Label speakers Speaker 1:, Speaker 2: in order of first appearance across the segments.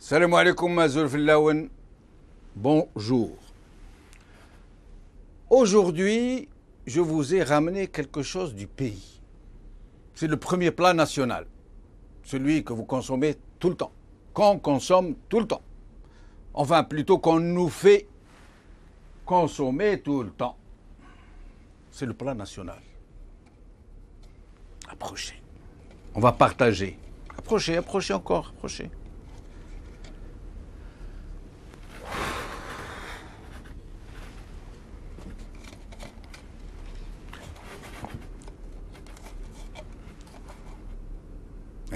Speaker 1: Salam alaikum Mazoul Fillaouen. Bonjour. Aujourd'hui, je vous ai ramené quelque chose du pays. C'est le premier plat national. Celui que vous consommez tout le temps. Qu'on consomme tout le temps. Enfin, plutôt qu'on nous fait consommer tout le temps. C'est le plat national. Approchez. On va partager. Approchez, approchez encore, approchez.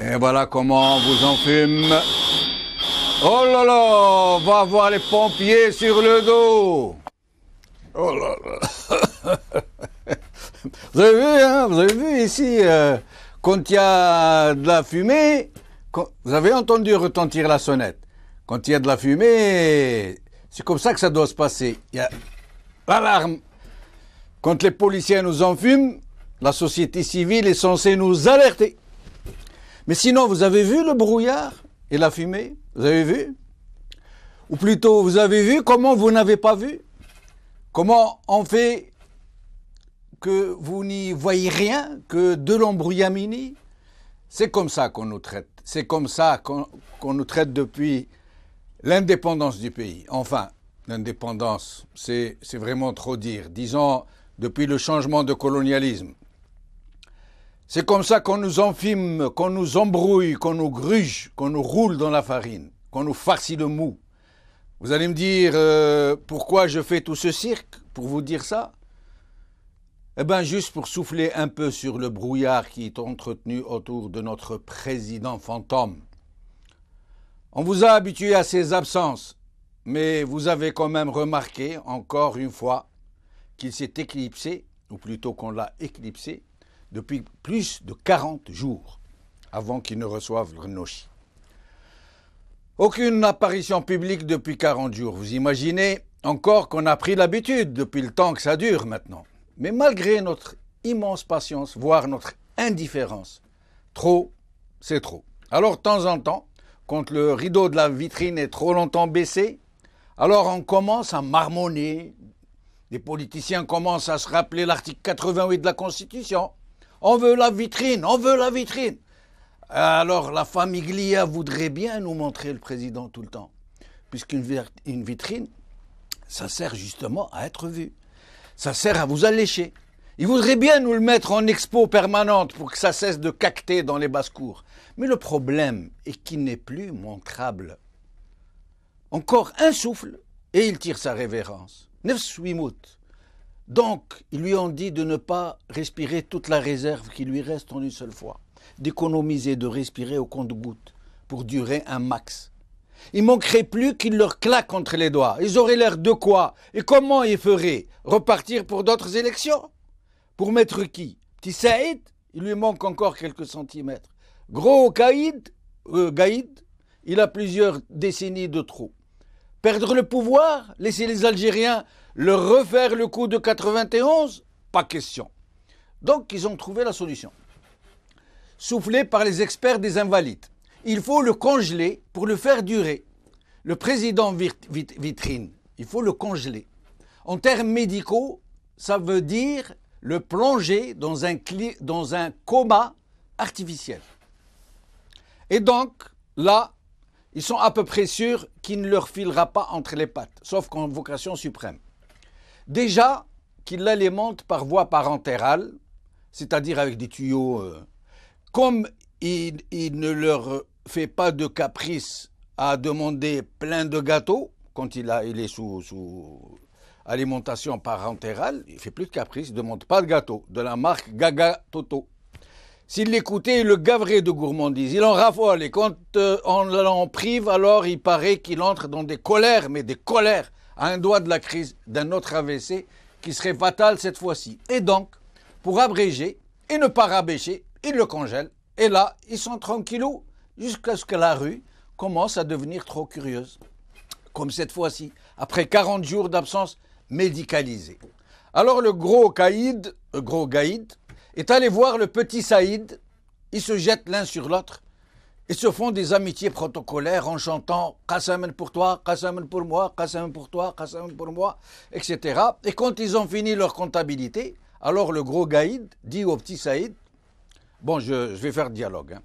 Speaker 1: Et voilà comment on vous enfume. Oh là là, on va avoir les pompiers sur le dos. Oh là là. Vous avez vu ici, quand il y a de la fumée, vous avez entendu retentir la sonnette. Quand il y a de la fumée, c'est comme ça que ça doit se passer. Il y a l'alarme. Quand les policiers nous enfument, la société civile est censée nous alerter. Mais sinon, vous avez vu le brouillard et la fumée? Vous avez vu? Ou plutôt, vous avez vu comment vous n'avez pas vu? Comment on fait que vous n'y voyez rien que de l'embrouillamini? C'est comme ça qu'on nous traite. C'est comme ça qu'on nous traite depuis l'indépendance du pays. Enfin, l'indépendance, c'est vraiment trop dire. Disons, depuis le changement de colonialisme. C'est comme ça qu'on nous enfume, qu'on nous embrouille, qu'on nous gruge, qu'on nous roule dans la farine, qu'on nous farcit de mou. Vous allez me dire pourquoi je fais tout ce cirque, pour vous dire ça? Eh bien, juste pour souffler un peu sur le brouillard qui est entretenu autour de notre président fantôme. On vous a habitué à ses absences, mais vous avez quand même remarqué, encore une fois, qu'il s'est éclipsé, ou plutôt qu'on l'a éclipsé, depuis plus de 40 jours, avant qu'il ne reçoive le noshi. Aucune apparition publique depuis 40 jours. Vous imaginez encore qu'on a pris l'habitude depuis le temps que ça dure maintenant. Mais malgré notre immense patience, voire notre indifférence, trop, c'est trop. Alors, de temps en temps, quand le rideau de la vitrine est trop longtemps baissé, alors on commence à marmonner. Les politiciens commencent à se rappeler l'article 88 de la Constitution. On veut la vitrine, on veut la vitrine. Alors la famiglia voudrait bien nous montrer le président tout le temps. Puisqu'une vitrine, ça sert justement à être vu. Ça sert à vous allécher. Ils voudraient bien nous le mettre en expo permanente pour que ça cesse de cacter dans les basses-cours. Mais le problème est qu'il n'est plus montrable. Encore un souffle et il tire sa révérence. Nefswimut. Donc, ils lui ont dit de ne pas respirer toute la réserve qui lui reste en une seule fois, d'économiser, de respirer au compte-gouttes pour durer un max. Il manquerait plus qu'il leur claque entre les doigts. Ils auraient l'air de quoi? Et comment ils feraient? Repartir pour d'autres élections? Pour mettre qui? Petit Saïd? Il lui manque encore quelques centimètres. Gros Gaïd, il a plusieurs décennies de trop. Perdre le pouvoir? Laisser les Algériens leur refaire le coup de 91? Pas question. Donc, ils ont trouvé la solution. Soufflé par les experts des Invalides. Il faut le congeler pour le faire durer. Le président vitrine, il faut le congeler. En termes médicaux, ça veut dire le plonger dans un coma artificiel. Et donc, là, ils sont à peu près sûrs qu'il ne leur filera pas entre les pattes, sauf convocation suprême. Déjà qu'il l'alimente par voie parentérale, c'est-à-dire avec des tuyaux. Comme il ne leur fait pas de caprice à demander plein de gâteaux, quand il est sous alimentation parentérale, il ne fait plus de caprice, il ne demande pas de gâteau, de la marque Gaga Toto. S'il l'écoutait, il le gaverait de gourmandise. Il en raffole. Et quand on l'en prive, alors il paraît qu'il entre dans des colères, mais des colères, à un doigt de la crise d'un autre AVC qui serait fatal cette fois-ci. Et donc, pour abréger et ne pas rabêcher, il le congèle. Et là, ils sont tranquillous jusqu'à ce que la rue commence à devenir trop curieuse. Comme cette fois-ci, après 40 jours d'absence médicalisée. Alors le gros Gaïd, est allé voir le petit Saïd, ils se jettent l'un sur l'autre, et se font des amitiés protocolaires en chantant « Qassaman pour toi, Qassaman pour moi, Qassaman pour toi, Qassaman pour moi », etc. Et quand ils ont fini leur comptabilité, alors le gros Gaïd dit au petit Saïd, bon, je vais faire dialogue, hein.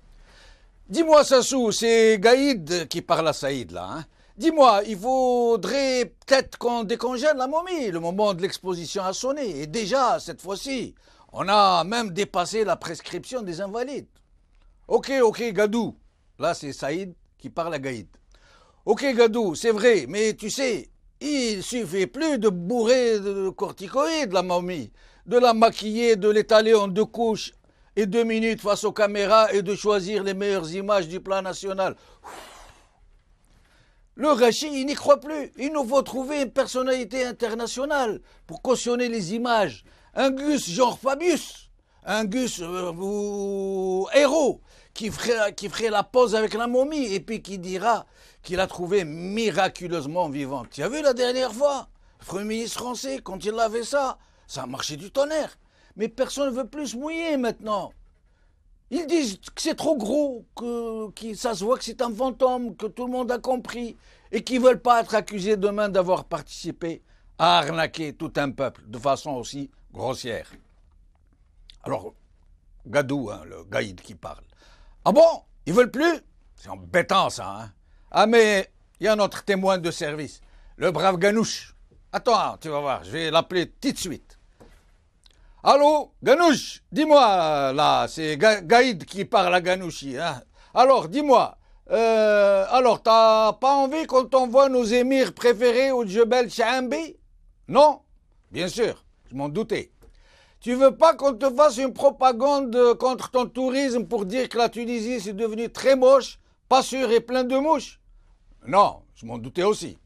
Speaker 1: Dis-moi Sassou, c'est Gaïd qui parle à Saïd là, hein. Dis-moi, il faudrait peut-être qu'on décongèle la momie, le moment de l'exposition a sonné, et déjà, cette fois-ci, on a même dépassé la prescription des invalides. Ok, Gadou. Là, c'est Saïd qui parle à Gaïd. Ok, Gadou, c'est vrai, mais tu sais, il suffit plus de bourrer de corticoïdes la momie, de la maquiller, de l'étaler en 2 couches et 2 minutes face aux caméras et de choisir les meilleures images du plan national. Le Rachi, il n'y croit plus. Il nous faut trouver une personnalité internationale pour cautionner les images. Un Gus genre Fabius, un Gus héros qui ferait la pose avec la momie et puis qui dira qu'il a trouvé miraculeusement vivante. Tu as vu la dernière fois, le Premier ministre français, quand il a fait ça, ça a marché du tonnerre. Mais personne ne veut plus se mouiller maintenant. Ils disent que c'est trop gros, que ça se voit que c'est un fantôme, que tout le monde a compris, et qu'ils ne veulent pas être accusés demain d'avoir participé à arnaquer tout un peuple de façon aussi grossière. Alors, Gadou, hein, le Gaïd qui parle. Ah bon, ils veulent plus? C'est embêtant ça, hein. Ah mais, il y a notre témoin de service, le brave Ganouche. Attends, tu vas voir, je vais l'appeler tout de suite. Allô, Ganouche, dis-moi, là, c'est Gaïd qui parle à Ganouchi, hein. Alors, dis-moi, alors, t'as pas envie qu'on t'envoie nos émirs préférés au Djebel Chaambi? Non? Bien sûr, je m'en doutais. Tu veux pas qu'on te fasse une propagande contre ton tourisme pour dire que la Tunisie c'est devenu très moche, pas sûr et plein de mouches? Non, je m'en doutais aussi.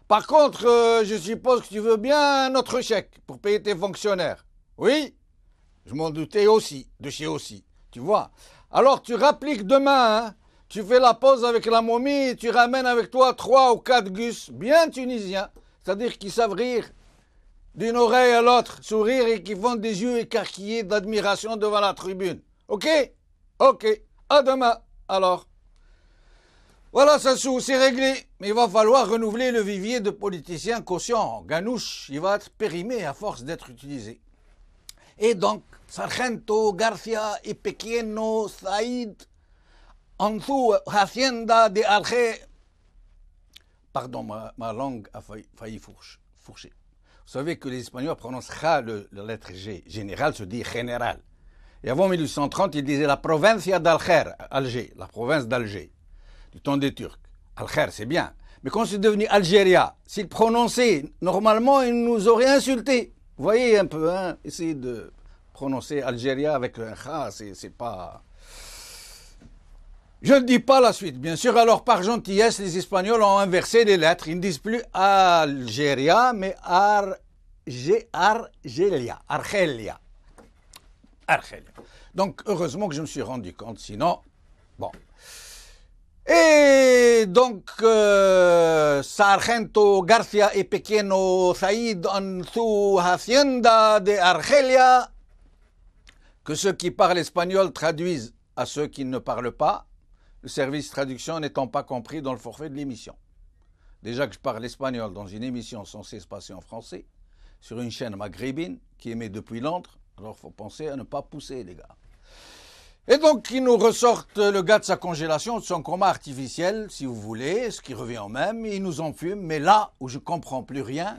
Speaker 1: Par contre, je suppose que tu veux bien notre chèque pour payer tes fonctionnaires. Oui, je m'en doutais aussi, de chez aussi, tu vois. Alors tu rappliques demain, hein, tu fais la pause avec la momie et tu ramènes avec toi 3 ou 4 gus bien tunisiens, c'est-à-dire qui savent rire d'une oreille à l'autre, sourire et qui font des yeux écarquillés d'admiration devant la tribune. Ok? Ok, à demain, alors. Voilà, Sassou, c'est réglé. Mais il va falloir renouveler le vivier de politiciens conscients. Ganouche, il va être périmé à force d'être utilisé. Et donc, Sargento, Garcia y Pequeno, Saïd, en su hacienda de Alger. Pardon, ma langue a failli fourcher. Vous savez que les Espagnols prononcent Kha, la lettre G. Général se dit général. Et avant 1830, ils disaient la provincia d'Alger, Alger, la province d'Alger, du temps des Turcs. Alger, c'est bien. Mais quand c'est devenu Algéria, s'ils prononçaient normalement, ils nous auraient insultés. Vous voyez un peu, hein, essayer de prononcer Algéria avec un Kha, c'est pas... Je ne dis pas la suite, bien sûr. Alors, par gentillesse, les Espagnols ont inversé les lettres. Ils ne disent plus Algéria, mais Argelia. Argelia. Donc, heureusement que je me suis rendu compte, sinon, bon. Et donc, Sargento, Garcia y Pequeno, Saïd en su hacienda de Argelia, que ceux qui parlent espagnol traduisent à ceux qui ne parlent pas, le service traduction n'étant pas compris dans le forfait de l'émission. Déjà que je parle espagnol dans une émission censée se passer en français, sur une chaîne maghrébine qui émet depuis Londres, alors il faut penser à ne pas pousser, les gars. Et donc, ils nous ressortent le gars de sa congélation, de son coma artificiel, si vous voulez, ce qui revient au même, ils nous en fument, mais là où je ne comprends plus rien,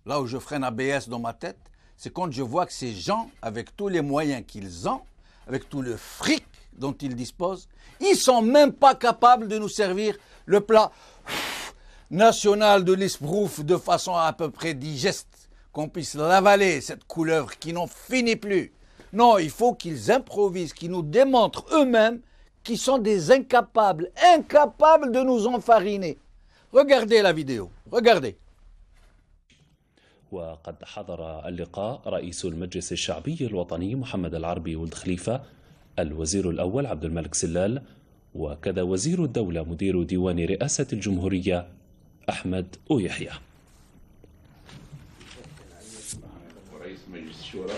Speaker 1: là où je freine ABS dans ma tête, c'est quand je vois que ces gens, avec tous les moyens qu'ils ont, avec tout le fric dont ils disposent, ils sont même pas capables de nous servir le plat national de l'esbrouf de façon à peu près digeste, qu'on puisse l'avaler, cette couleuvre qui n'en finit plus. Non, il faut qu'ils improvisent, qu'ils nous démontrent eux-mêmes qu'ils sont des incapables de nous enfariner. Regardez la vidéo, regardez.
Speaker 2: وقد حضر اللقاء رئيس المجلس الشعبي الوطني محمد العربي ولد خليفة، الوزير الأول عبد الملك سلال، وكذا وزير الدولة مدير ديوان رئاسة الجمهورية أحمد أويحيى. رئيس مجلس الشورى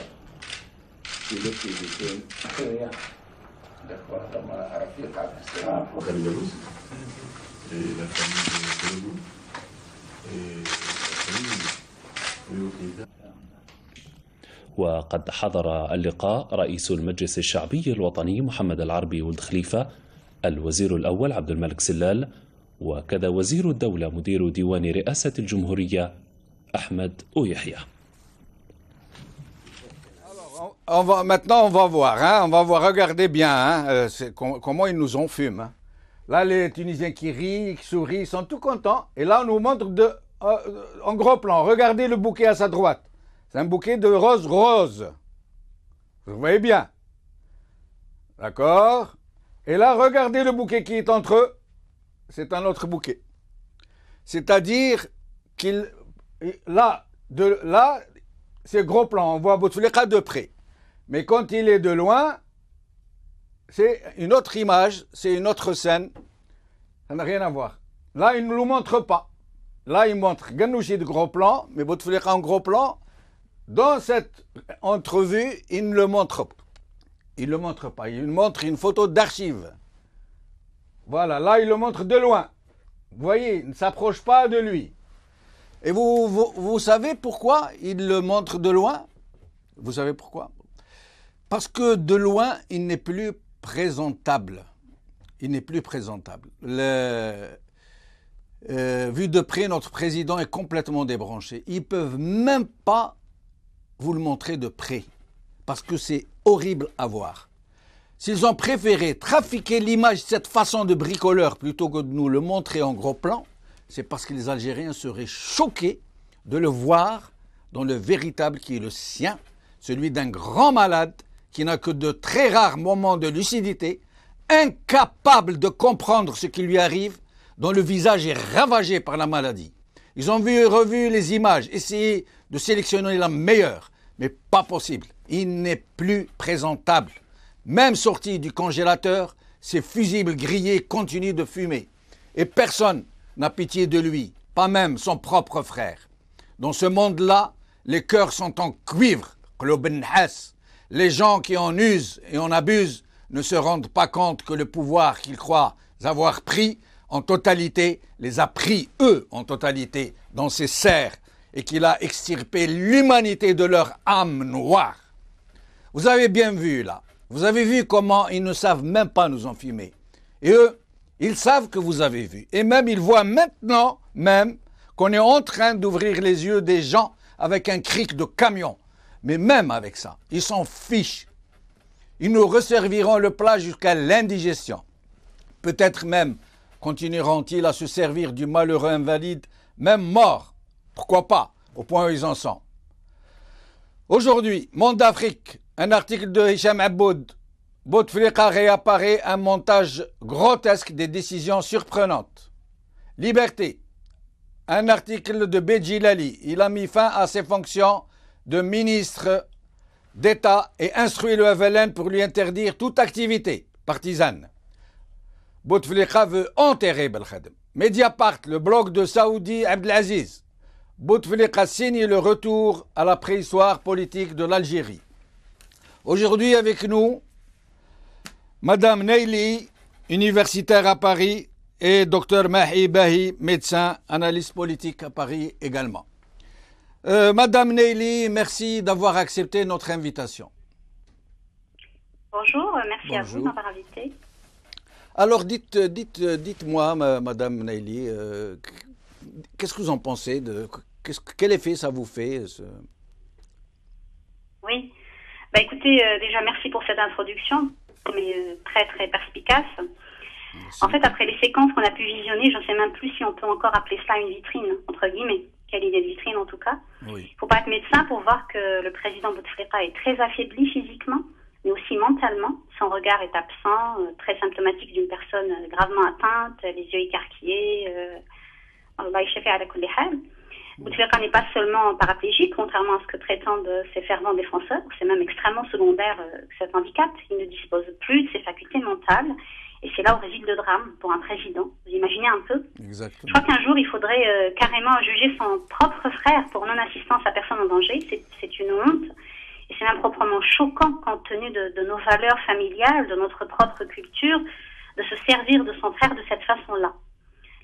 Speaker 2: وقد حضر اللقاء رئيس المجلس الشعبي الوطني محمد العربي ولد خليفة، الوزير الأول عبد الملك سلال، وكذا وزير الدولة مدير ديوان رئاسة الجمهورية أحمد أويحيى.
Speaker 1: Maintenant, on va voir, regardez bien comment ils nous ont fumé. Hein. Là, les Tunisiens qui rient, qui sourient, ils sont tout contents. Et là, on nous montre en gros plan. Regardez le bouquet à sa droite. C'est un bouquet de roses roses. Vous voyez bien. D'accord? Et là, regardez le bouquet qui est entre eux. C'est un autre bouquet. C'est-à-dire là, c'est gros plan. On voit Bouteflika de près. Mais quand il est de loin, c'est une autre image, c'est une autre scène. Ça n'a rien à voir. Là, il ne nous montre pas. Là, il montre Ghanouchi de gros plan, mais Bouteflika en gros plan. Dans cette entrevue, il ne le montre pas. Il ne le montre pas. Il montre une photo d'archive. Voilà, là, il le montre de loin. Vous voyez, il ne s'approche pas de lui. Et vous savez pourquoi il le montre de loin? Vous savez pourquoi? Parce que de loin, il n'est plus présentable. Il n'est plus présentable. Vu de près, notre président est complètement débranché. Ils ne peuvent même pas vous le montrer de près. Parce que c'est horrible à voir. S'ils ont préféré trafiquer l'image de cette façon de bricoleur plutôt que de nous le montrer en gros plan, c'est parce que les Algériens seraient choqués de le voir dans le véritable qui est le sien, celui d'un grand malade qui n'a que de très rares moments de lucidité, incapable de comprendre ce qui lui arrive, dont le visage est ravagé par la maladie. Ils ont revu les images, essayé de sélectionner la meilleure, mais pas possible. Il n'est plus présentable. Même sorti du congélateur, ses fusibles grillés continuent de fumer. Et personne n'a pitié de lui, pas même son propre frère. Dans ce monde-là, les cœurs sont en cuivre. Les gens qui en usent et en abusent ne se rendent pas compte que le pouvoir qu'ils croient avoir pris en totalité les a pris, eux, en totalité, dans ses serres et qu'il a extirpé l'humanité de leur âme noire. Vous avez bien vu, là. Vous avez vu comment ils ne savent même pas nous enfumer. Et eux, ils savent que vous avez vu. Et même, ils voient maintenant, même, qu'on est en train d'ouvrir les yeux des gens avec un cric de camion. Mais même avec ça, ils s'en fichent. Ils nous resserviront le plat jusqu'à l'indigestion. Peut-être même continueront-ils à se servir du malheureux invalide, même mort. Pourquoi pas, au point où ils en sont. Aujourd'hui, Monde d'Afrique, un article de Hicham Aboud. Bouteflika réapparaît un montage grotesque des décisions surprenantes. Liberté, un article de Bedjilali. Il a mis fin à ses fonctions de ministre d'État et instruit le FLN pour lui interdire toute activité partisane. Bouteflika veut enterrer Belkhadem. Mediapart, le blog de Saoudi Abdelaziz. Bouteflika signe le retour à la préhistoire politique de l'Algérie. Aujourd'hui avec nous, Madame Neili, universitaire à Paris, et Dr Mahi Bahi, médecin, analyste politique à Paris également. Madame Neili, merci d'avoir accepté notre invitation.
Speaker 3: Bonjour, merci à vous de m'avoir invité.
Speaker 1: Alors dites-moi, Madame Neili, qu'est-ce que vous en pensez quel effet ça vous fait
Speaker 3: Oui, écoutez, déjà merci pour cette introduction, mais très très perspicace. Merci. En fait, après les séquences qu'on a pu visionner, je ne sais même plus si on peut encore appeler cela une vitrine, entre guillemets. Quelle idée de vitrine en tout cas. Oui. Il ne faut pas être médecin pour voir que le président Bouteflika est très affaibli physiquement, mais aussi mentalement. Son regard est absent, très symptomatique d'une personne gravement atteinte, les yeux écarquillés. Bouteflika n'est pas seulement paraplégique, contrairement à ce que prétendent ses fervents défenseurs. C'est même extrêmement secondaire cet handicap. Il ne dispose plus de ses facultés mentales. Et c'est là où réside le drame pour un président. Vous imaginez un peu? Exactement. Je crois qu'un jour, il faudrait carrément juger son propre frère pour non-assistance à personne en danger. C'est une honte. Et c'est même proprement choquant compte tenu de nos valeurs familiales, de notre propre culture, de se servir de son frère de cette façon-là.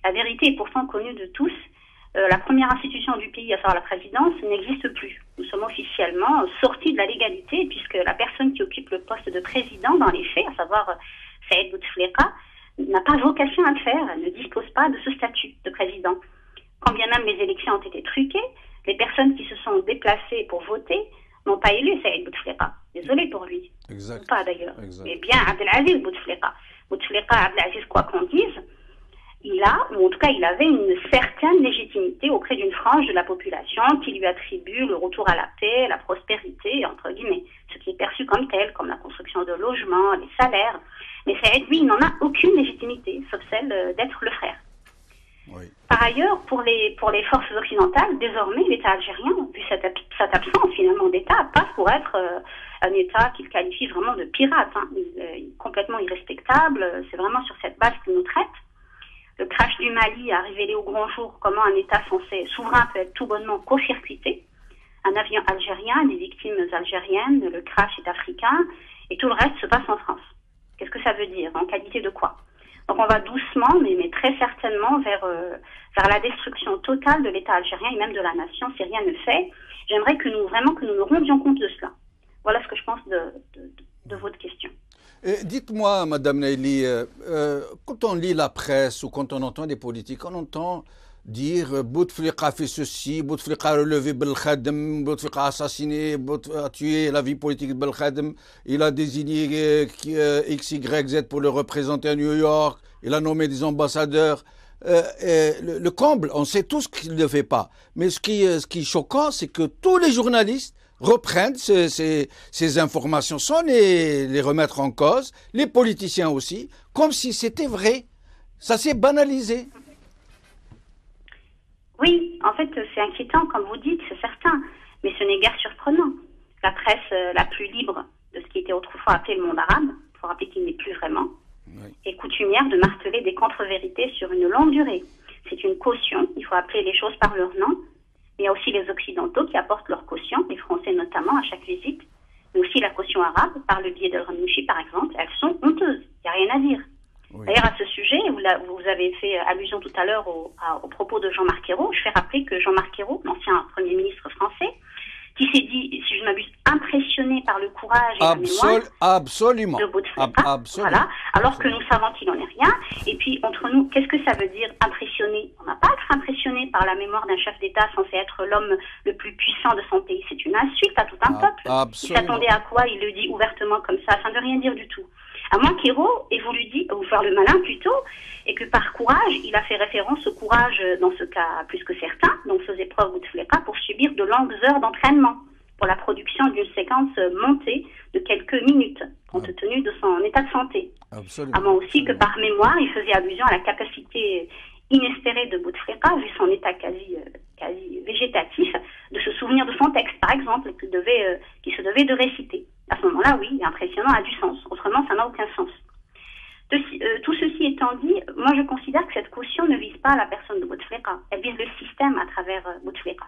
Speaker 3: La vérité est pourtant connue de tous. La première institution du pays, à savoir la présidence, n'existe plus. Nous sommes officiellement sortis de la légalité puisque la personne qui occupe le poste de président dans les faits, à savoir Saïd Bouteflika, n'a pas vocation à le faire. Elle ne dispose pas de ce statut de président. Quand bien même les élections ont été truquées, les personnes qui se sont déplacées pour voter n'ont pas élu Saïd Bouteflika. Désolé pour lui.
Speaker 1: Exact.
Speaker 3: Ou pas d'ailleurs.
Speaker 1: Exact.
Speaker 3: Mais bien Abdelaziz Bouteflika. Bouteflika, Abdelaziz, quoi qu'on dise, il a, ou en tout cas il avait une certaine légitimité auprès d'une frange de la population qui lui attribue le retour à la paix, la prospérité, entre guillemets, ce qui est perçu comme tel, comme la construction de logements, les salaires. Mais Saïd, lui, il n'en a aucune légitimité, sauf celle d'être le frère.
Speaker 1: Oui.
Speaker 3: Par ailleurs, pour les forces occidentales, désormais, l'État algérien, vu cette absence finalement d'État, passe pour être un État qu'il qualifie vraiment de pirate, complètement irrespectable. C'est vraiment sur cette base qu'il nous traite. Le crash du Mali a révélé au grand jour comment un État souverain peut être tout bonnement court-circuité. Un avion algérien, des victimes algériennes, le crash est africain, et tout le reste se passe en France. Qu'est-ce que ça veut dire? En qualité de quoi? Donc on va doucement, mais très certainement vers la destruction totale de l'État algérien et même de la nation si rien ne fait. J'aimerais que nous nous rendions compte de cela. Voilà ce que je pense de votre question.
Speaker 1: Dites-moi, Madame Neili, quand on lit la presse ou quand on entend des politiques, on entend dire Bouteflika fait ceci, Bouteflika a relevé Belkhadem, Bouteflika a assassiné, a tué la vie politique de Belkhadem, il a désigné X, Y, Z pour le représenter à New York, il a nommé des ambassadeurs. Le comble, on sait tous qu'il ne le fait pas. Mais ce qui est choquant, c'est que tous les journalistes reprennent ces informations sans les remettre en cause, les politiciens aussi, comme si c'était vrai. Ça s'est banalisé.
Speaker 3: Oui, en fait, c'est inquiétant, comme vous dites, c'est certain, mais ce n'est guère surprenant. La presse la plus libre de ce qui était autrefois appelé le monde arabe, il faut rappeler qu'il n'est plus vraiment, oui, est coutumière de marteler des contre-vérités sur une longue durée. C'est une caution, il faut appeler les choses par leur nom. Il y a aussi les Occidentaux qui apportent leur caution, les Français notamment, à chaque visite, mais aussi la caution arabe, par le biais de Ramouchi par exemple, elles sont honteuses, il n'y a rien à dire. Oui. D'ailleurs, à ce sujet, vous avez fait allusion tout à l'heure au propos de Jean-Marc Ayrault. Je fais rappeler que Jean-Marc Ayrault, l'ancien Premier ministre français, qui s'est dit, si je ne m'abuse, impressionné par le courage et la mémoire
Speaker 1: absolument.
Speaker 3: de Bouteflika. Voilà, alors que nous savons qu'il n'en est rien. Et puis, entre nous, qu'est-ce que ça veut dire impressionné? On n'a pas à être impressionné par la mémoire d'un chef d'État censé être l'homme le plus puissant de son pays. C'est une insulte à tout un peuple.
Speaker 1: Absolument.
Speaker 3: Il s'attendait à quoi? Il le dit ouvertement comme ça ne veut rien dire du tout. À moins qu'Ayrault ait voulu dire, ou faire le malin plutôt, et que par courage, il a fait référence au courage, dans ce cas plus que certain, donc faisait preuve Bouteflika, pour subir de longues heures d'entraînement pour la production d'une séquence montée de quelques minutes, compte tenu de son état de santé.
Speaker 1: Absolument.
Speaker 3: À moins aussi que par mémoire, il faisait allusion à la capacité inespérée de Bouteflika, vu son état quasi végétatif, de se souvenir de son texte, par exemple, qu'il se devait de réciter. À ce moment-là, oui, impressionnant a du sens. Autrement, ça n'a aucun sens. Tout ceci étant dit, moi je considère que cette caution ne vise pas la personne de Bouteflika. Elle vise le système à travers Bouteflika.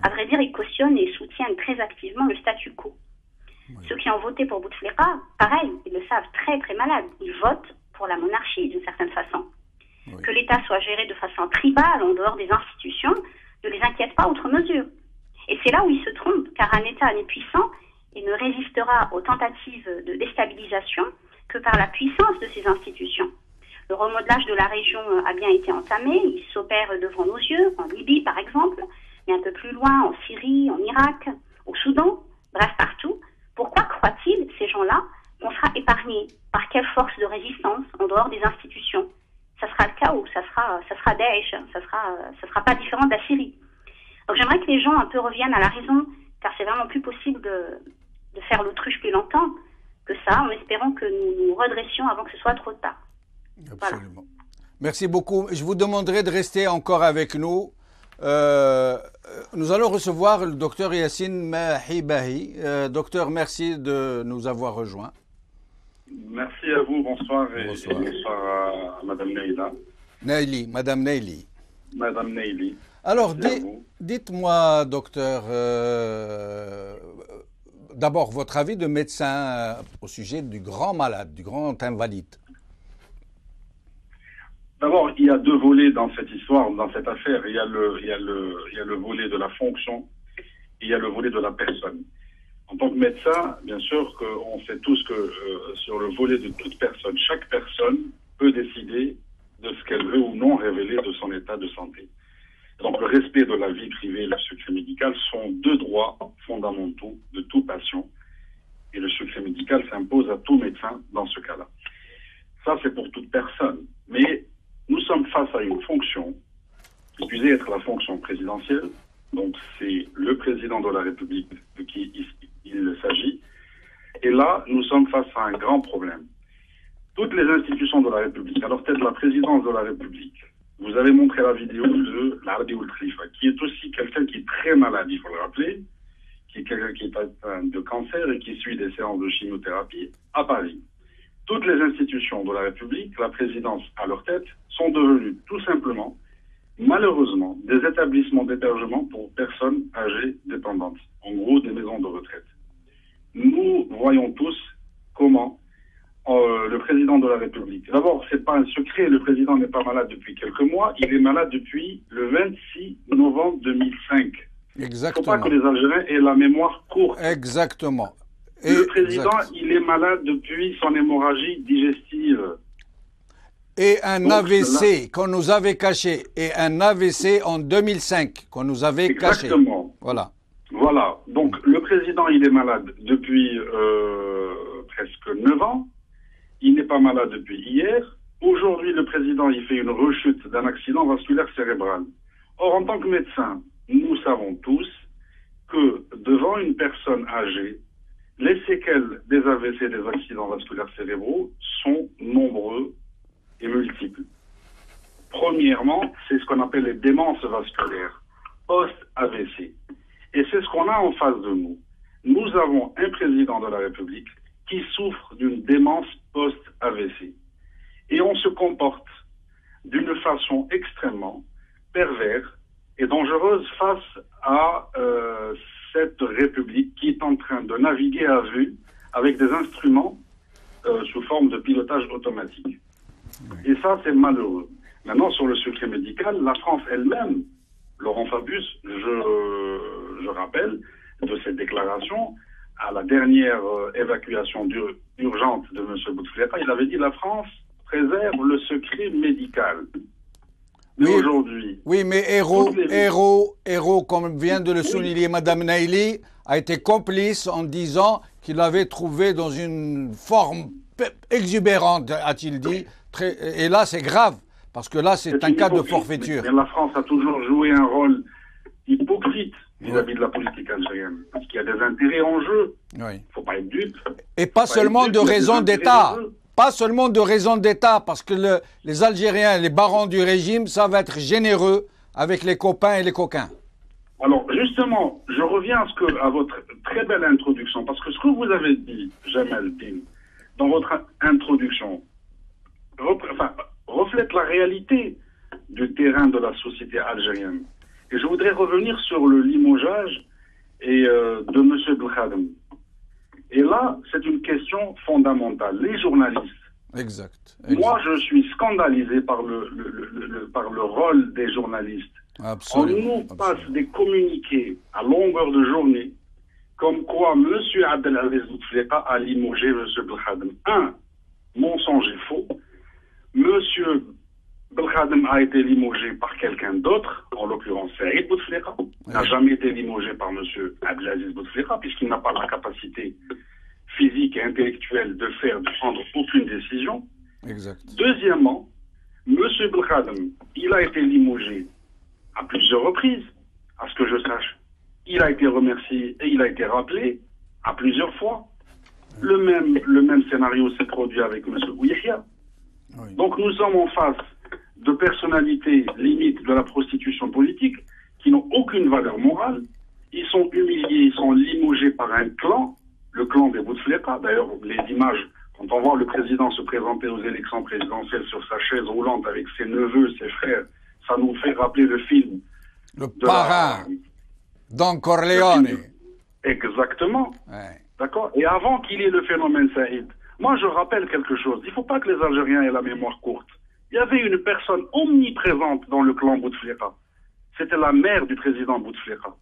Speaker 3: À vrai dire, ils cautionnent et soutiennent très activement le statu quo. Oui. Ceux qui ont voté pour Bouteflika, pareil, ils le savent très très malade. Ils votent pour la monarchie d'une certaine façon. Oui. Que l'État soit géré de façon tribale en dehors des institutions ne les inquiète pas outre mesure. Et c'est là où ils se trompent, car un État n'est puissant et ne résistera aux tentatives de déstabilisation que par la puissance de ses institutions. Le remodelage de la région a bien été entamé, il s'opère devant nos yeux, en Libye par exemple, mais un peu plus loin, en Syrie, en Irak, au Soudan, bref partout. Pourquoi croient-ils, ces gens-là, qu'on sera épargnés? Par quelle force de résistance en dehors des institutions? Ça sera le chaos, ça sera Daesh, ça sera pas différent de la Syrie. Donc j'aimerais que les gens un peu reviennent à la raison, car c'est vraiment plus possible de faire l'autruche plus longtemps que ça, en espérant que nous nous redressions avant que ce soit trop tard.
Speaker 1: Absolument. Voilà. Merci beaucoup. Je vous demanderai de rester encore avec nous. Nous allons recevoir le docteur Yassine Mahibahi. Docteur, merci de nous avoir rejoints.
Speaker 4: Merci à vous, bonsoir et bonsoir à Madame Neila.
Speaker 1: Madame Neili.
Speaker 4: Madame Neili.
Speaker 1: Alors, dites-moi, docteur, D'abord, votre avis de médecin au sujet du grand malade, du grand invalide.
Speaker 4: D'abord, il y a deux volets dans cette histoire, dans cette affaire. Il y a le volet de la fonction et il y a le volet de la personne. En tant que médecin, bien sûr qu'on sait tous que sur le volet de toute personne, chaque personne peut décider de ce qu'elle veut ou non révéler de son état de santé. Donc le respect de la vie privée et le secret médical sont deux droits fondamentaux de tout patient. Et le secret médical s'impose à tout médecin dans ce cas-là. Ça, c'est pour toute personne. Mais nous sommes face à une fonction qui puisse être la fonction présidentielle. Donc c'est le président de la République de qui il s'agit. Et là, nous sommes face à un grand problème. Toutes les institutions de la République, alors peut-être la présidence de la République, vous avez montré la vidéo de l'Arbi Ould Khalifa, qui est aussi quelqu'un qui est très malade, il faut le rappeler, qui est quelqu'un qui est atteint de cancer et qui suit des séances de chimiothérapie à Paris. Toutes les institutions de la République, la présidence à leur tête, sont devenues tout simplement, malheureusement, des établissements d'hébergement pour personnes âgées dépendantes, en gros des maisons de retraite. Nous voyons tous comment le président de la République, d'abord, c'est pas un secret, le président n'est pas malade depuis quelques mois, il est malade depuis le 26 novembre 2005.
Speaker 1: Exactement.
Speaker 4: Il ne faut pas que les Algériens aient la mémoire courte.
Speaker 1: Exactement.
Speaker 4: Le président, il est malade depuis son hémorragie digestive.
Speaker 1: Et un AVC qu'on nous avait caché. Et un AVC en 2005 qu'on nous avait caché.
Speaker 4: Exactement.
Speaker 1: Voilà.
Speaker 4: Voilà. Donc, le président, il est malade depuis presque 9 ans. Il n'est pas malade depuis hier. Aujourd'hui, le président, il fait une rechute d'un accident vasculaire cérébral. Or, en tant que médecin, nous savons tous que devant une personne âgée, les séquelles des AVC, des accidents vasculaires cérébraux, sont nombreux et multiples. Premièrement, c'est ce qu'on appelle les démences vasculaires, post-AVC. Et c'est ce qu'on a en face de nous. Nous avons un président de la République qui souffre d'une démence post-AVC. Et on se comporte d'une façon extrêmement perverse et dangereuse face à cette République qui est en train de naviguer à vue avec des instruments sous forme de pilotage automatique. Et ça, c'est malheureux. Maintenant, sur le secret médical, la France elle-même, Laurent Fabius, je rappelle, de cette déclaration, à la dernière évacuation urgente de M. Bouteflika, il avait dit la France préserve le secret médical. Mais
Speaker 1: oui,
Speaker 4: aujourd'hui...
Speaker 1: Oui, mais Hérault, comme vient de le souligner Mme Naili, a été complice en disant qu'il avait trouvé dans une forme exubérante, a-t-il dit. Et là, c'est grave, parce que là, c'est un cas de forfaiture.
Speaker 4: Mais la France a toujours joué un rôle hypocrite vis-à-vis de la politique algérienne, parce qu'il y a des intérêts en jeu. Il ne faut pas être dupe.
Speaker 1: Et pas seulement de raison d'État. Pas seulement de raison d'État, parce que les Algériens, les barons du régime, savent être généreux avec les copains et les coquins. Alors,
Speaker 4: justement, je reviens à votre très belle introduction, parce que ce que vous avez dit, Jamel Din, dans votre introduction, reflète la réalité du terrain de la société algérienne. Et je voudrais revenir sur le limogeage de M. Belkhadem. Et là, c'est une question fondamentale. Les journalistes.
Speaker 1: Exact.
Speaker 4: Moi, je suis scandalisé par le rôle des journalistes.
Speaker 1: Absolument.
Speaker 4: On nous passe des communiqués à longueur de journée, comme quoi M. Abdelaziz Bouteflika a limogé M. Belkhadem. Un, mensonge et faux. M. Belkhadem a été limogé par quelqu'un d'autre, en l'occurrence Saïd Bouteflika, n'a jamais été limogé par M. Abdelaziz Bouteflika, puisqu'il n'a pas la capacité physique et intellectuelle de prendre aucune décision.
Speaker 1: Exact.
Speaker 4: Deuxièmement, M. Belkhadem, il a été limogé à plusieurs reprises, à ce que je sache. Il a été remercié et il a été rappelé à plusieurs fois. Le même scénario s'est produit avec M. Bouyahia. Oui. Donc nous sommes en face de personnalités limites de la prostitution politique qui n'ont aucune valeur morale. Ils sont humiliés, ils sont limogés par un clan, le clan des Bouteflika. D'ailleurs, les images, quand on voit le président se présenter aux élections présidentielles sur sa chaise roulante avec ses neveux, ses frères, ça nous fait rappeler le film.
Speaker 1: Le parrain, Don Corleone.
Speaker 4: Exactement.
Speaker 1: Ouais.
Speaker 4: D'accord? Et avant qu'il y ait le phénomène Saïd, moi je rappelle quelque chose. Il ne faut pas que les Algériens aient la mémoire courte. Il y avait une personne omniprésente dans le clan Bouteflika. C'était la mère du président Bouteflika.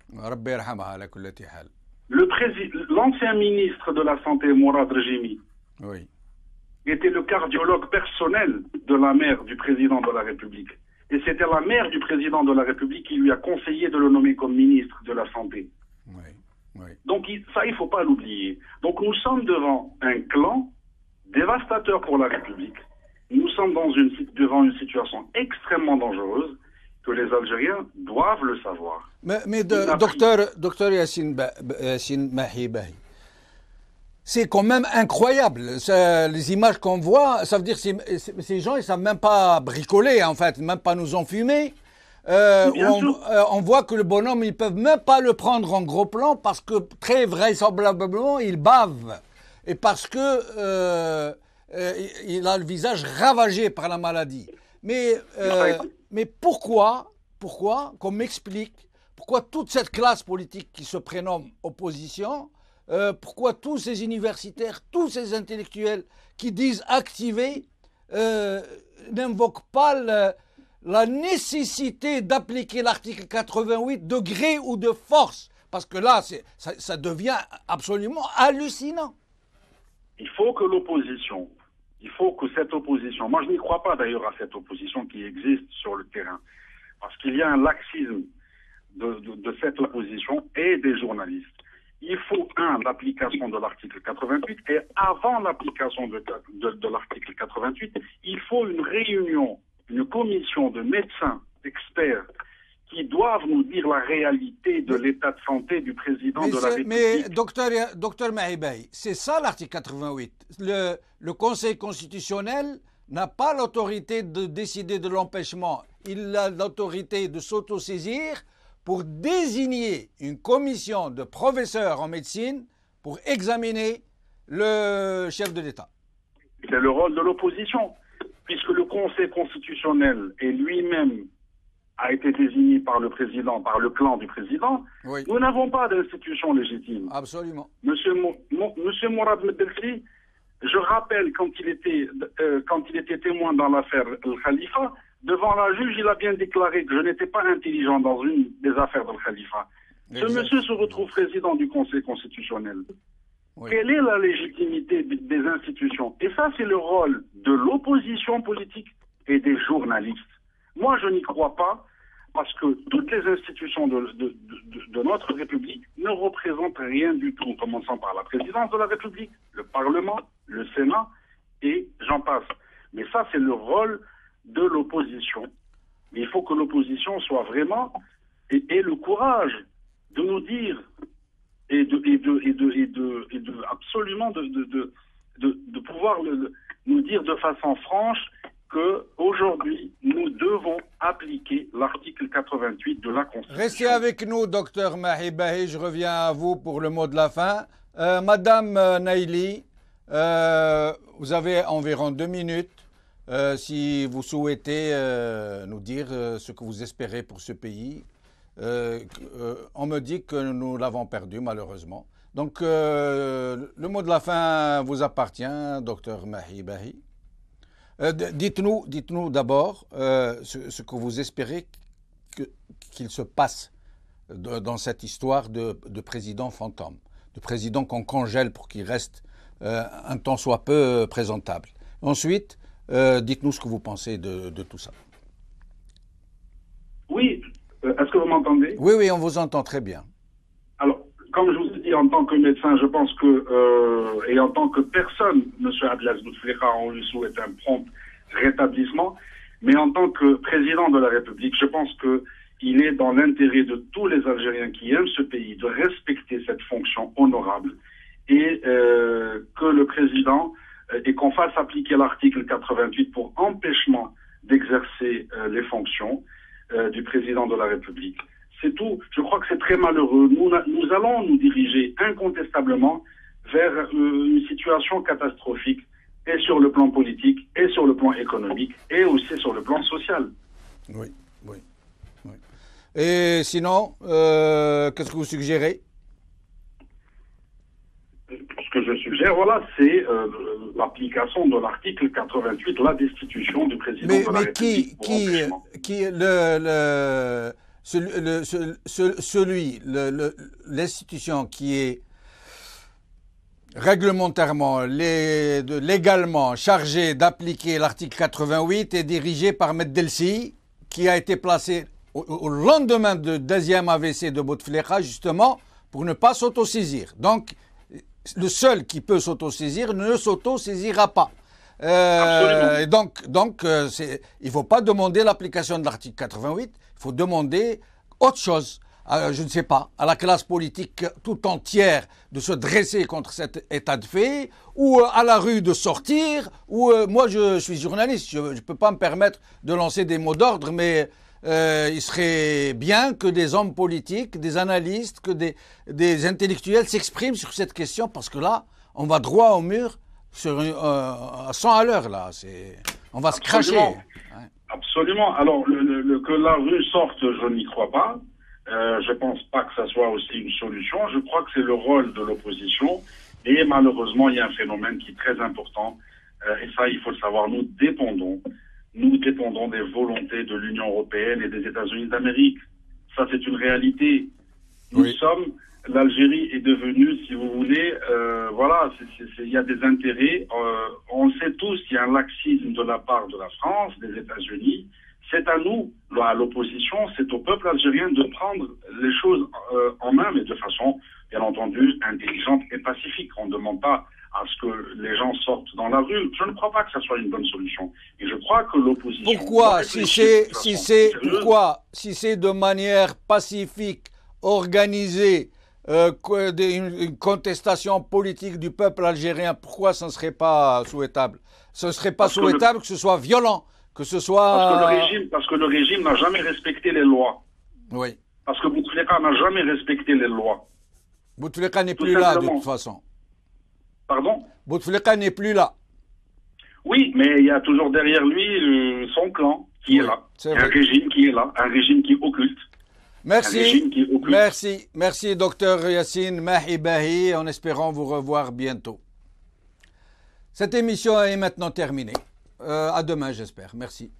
Speaker 4: L'ancien ministre de la Santé, Mourad Rejimi,
Speaker 1: oui,
Speaker 4: était le cardiologue personnel de la mère du président de la République. Et c'était la mère du président de la République qui lui a conseillé de le nommer comme ministre de la Santé.
Speaker 1: Oui, oui.
Speaker 4: Donc ça, il ne faut pas l'oublier. Donc nous sommes devant un clan dévastateur pour la République. Nous sommes devant une situation extrêmement dangereuse que les Algériens doivent le savoir.
Speaker 1: Mais docteur Yassine Mahi Bahi, c'est quand même incroyable. Les images qu'on voit, ça veut dire que ces gens, ils ne savent même pas bricoler, en fait, même pas nous enfumer. On voit que le bonhomme, ils ne peuvent même pas le prendre en gros plan parce que très vraisemblablement, il bave. Et parce que il a le visage ravagé par la maladie. Mais pourquoi qu'on m'explique, pourquoi toute cette classe politique qui se prénomme opposition, pourquoi tous ces universitaires, tous ces intellectuels qui disent activer, n'invoquent pas la nécessité d'appliquer l'article 88 de gré ou de force? Parce que là, ça devient absolument hallucinant.
Speaker 4: Il faut que cette opposition, moi je n'y crois pas d'ailleurs à cette opposition qui existe sur le terrain, parce qu'il y a un laxisme de cette opposition et des journalistes. Il faut, l'application de l'article 88, et avant l'application de l'article 88, il faut une réunion, une commission de médecins experts qui doivent nous dire la réalité de l'état de santé du président de la République.
Speaker 1: Mais docteur Mahi Bahi, c'est ça l'article 88. Le Conseil constitutionnel n'a pas l'autorité de décider de l'empêchement. Il a l'autorité de s'autosaisir pour désigner une commission de professeurs en médecine pour examiner le chef de l'État.
Speaker 4: C'est le rôle de l'opposition, puisque le Conseil constitutionnel est lui-même a été désigné par le président, par le clan du président. Oui. Nous n'avons pas d'institution légitime.
Speaker 1: Absolument.
Speaker 4: Monsieur Mourad Medelsi, je rappelle quand il était témoin dans l'affaire Al-Khalifa, devant la juge, il a bien déclaré que je n'étais pas intelligent dans une des affaires d'Al-Khalifa. Ce monsieur se retrouve président du Conseil constitutionnel. Oui. Quelle est la légitimité des institutions? Et ça, c'est le rôle de l'opposition politique et des journalistes. Moi, je n'y crois pas, parce que toutes les institutions de notre République ne représentent rien du tout, en commençant par la présidence de la République, le Parlement, le Sénat, et j'en passe. Mais ça, c'est le rôle de l'opposition. Mais il faut que l'opposition soit vraiment, ait le courage de nous dire, absolument de pouvoir nous dire de façon franche qu'aujourd'hui, nous devons appliquer l'article 88 de la Constitution.
Speaker 1: Restez avec nous, docteur Mahi Bahi, je reviens à vous pour le mot de la fin. Madame Naili, vous avez environ 2 minutes si vous souhaitez nous dire ce que vous espérez pour ce pays. On me dit que nous l'avons perdu, malheureusement. Donc, le mot de la fin vous appartient, docteur Mahi Bahi. Dites-nous d'abord ce que vous espérez qu'il se passe dans cette histoire de président fantôme, de président qu'on congèle pour qu'il reste un tant soit peu présentable. Ensuite, dites-nous ce que vous pensez de tout ça.
Speaker 4: Oui, est-ce que vous m'entendez?
Speaker 1: Oui, on vous entend très bien.
Speaker 4: Alors, comme je vous ai dit, en tant que médecin, je pense que, et en tant que personne, M. Abdelaziz Bouteflika, on lui souhaite un prompt rétablissement, mais en tant que président de la République, je pense qu'il est dans l'intérêt de tous les Algériens qui aiment ce pays de respecter cette fonction honorable et que le président, et qu'on fasse appliquer l'article 88 pour empêchement d'exercer les fonctions du président de la République. C'est tout. Je crois que c'est très malheureux. Nous allons nous diriger incontestablement vers une situation catastrophique, et sur le plan politique, et sur le plan économique, et aussi sur le plan social.
Speaker 1: Oui. Et sinon, qu'est-ce que vous suggérez?
Speaker 4: suggère, voilà, c'est l'application de l'article 88, la destitution du président de la République.
Speaker 1: L'institution qui est réglementairement, légalement chargée d'appliquer l'article 88 est dirigée par Med Delsi, qui a été placé au lendemain du deuxième AVC de Bouteflika, justement, pour ne pas s'autosaisir. Donc, le seul qui peut s'autosaisir ne s'autosaisira pas. Et donc il ne faut pas demander l'application de l'article 88, il faut demander autre chose. Je ne sais pas, à la classe politique tout entière de se dresser contre cet état de fait, ou à la rue de sortir, ou moi je suis journaliste, je ne peux pas me permettre de lancer des mots d'ordre, mais il serait bien que des hommes politiques, des analystes, que des intellectuels s'expriment sur cette question, parce que là, on va droit au mur à 100 à l'heure, là. On va se cracher.
Speaker 4: Absolument. Alors, que la rue sorte, je n'y crois pas. Je pense pas que ça soit aussi une solution. Je crois que c'est le rôle de l'opposition. Et malheureusement, il y a un phénomène qui est très important. Et ça, il faut le savoir. Nous dépendons des volontés de l'Union européenne et des États-Unis d'Amérique. Ça, c'est une réalité. L'Algérie est devenue, si vous voulez, voilà, il y a des intérêts. On le sait tous, il y a un laxisme de la part de la France, des États-Unis. C'est à nous, à l'opposition, c'est au peuple algérien de prendre les choses en main, mais de façon, bien entendu, intelligente et pacifique. On ne demande pas à ce que les gens sortent dans la rue. Je ne crois pas que ça soit une bonne solution. Et je crois que l'opposition...
Speaker 1: Pourquoi, si c'est de manière pacifique, organisée, une contestation politique du peuple algérien, pourquoi ce ne serait pas souhaitable? Ce ne serait pas souhaitable que ce soit violent, que ce soit...
Speaker 4: Parce que le régime n'a jamais respecté les lois.
Speaker 1: Oui.
Speaker 4: Parce que Bouteflika n'a jamais respecté les lois.
Speaker 1: Bouteflika n'est plus là, de toute façon.
Speaker 4: Pardon?
Speaker 1: Bouteflika n'est plus là.
Speaker 4: Oui, mais il y a toujours derrière lui son clan qui est là. Un régime qui est là, un régime qui occulte.
Speaker 1: Merci, docteur Yassine Mahibahi, en espérant vous revoir bientôt. Cette émission est maintenant terminée. À demain, j'espère. Merci.